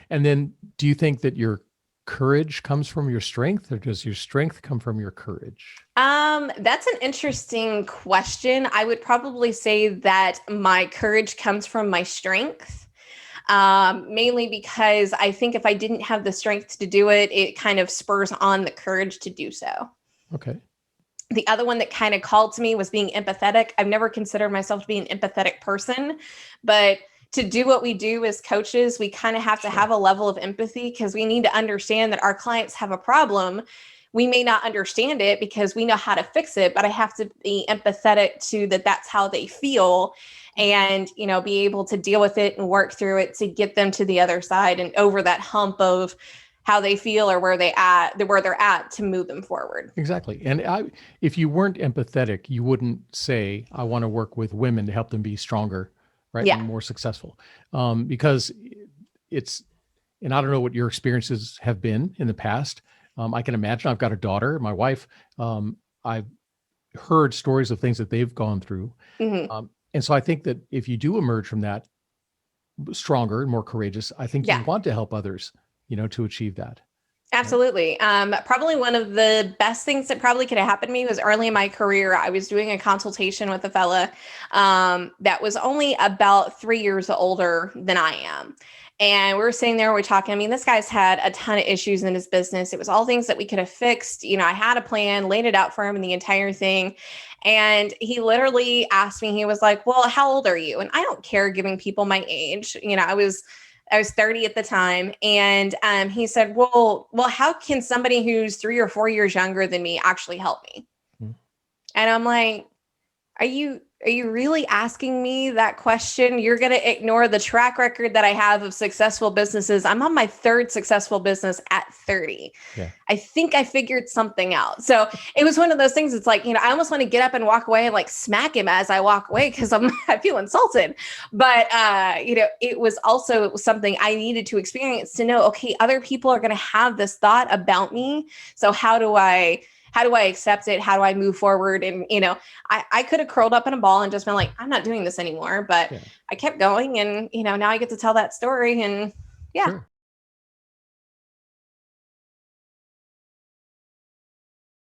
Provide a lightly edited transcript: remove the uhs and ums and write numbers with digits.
And then do you think that your courage comes from your strength, or does your strength come from your courage? That's an interesting question. I would probably say that my courage comes from my strength. Mainly because I think if I didn't have the strength to do it, it kind of spurs on the courage to do so. Okay. The other one that kind of called to me was being empathetic. I've never considered myself to be an empathetic person, but to do what we do as coaches, we kind of have to Sure. have a level of empathy because we need to understand that our clients have a problem. We may not understand it because we know how to fix it, but I have to be empathetic to that that's how they feel, and be able to deal with it and work through it to get them to the other side and over that hump of how they feel or where they're at to move them forward. Exactly. And if you weren't empathetic, you wouldn't say, I want to work with women to help them be stronger, right? Yeah. And more successful. Because it's, and I don't know what your experiences have been in the past. I can imagine. I've got a daughter, my wife. I've heard stories of things that they've gone through. Mm-hmm. And so I think that if you do emerge from that stronger and more courageous, I think you Yeah. want to help others, to achieve that. Right. Absolutely. Probably one of the best things that probably could have happened to me was early in my career. I was doing a consultation with a fella that was only about 3 years older than I am. And we were sitting there, we're talking. I mean, this guy's had a ton of issues in his business. It was all things that we could have fixed. I had a plan, laid it out for him and the entire thing. And he literally asked me, he was like, well, how old are you? And I don't care giving people my age. I was 30 at the time. And he said, well, how can somebody who's 3 or 4 years younger than me actually help me? Hmm. And I'm like, are you really asking me that question? You're going to ignore the track record that I have of successful businesses. I'm on my third successful business at 30. Yeah. I think I figured something out. So it was one of those things. It's like, I almost want to get up and walk away and like smack him as I walk away because I feel insulted. But, it was something I needed to experience to know, okay, other people are going to have this thought about me. So how do I accept it? How do I move forward? And, I could have curled up in a ball and just been like, I'm not doing this anymore. But Yeah. I kept going. And, now I get to tell that story. And yeah. Sure.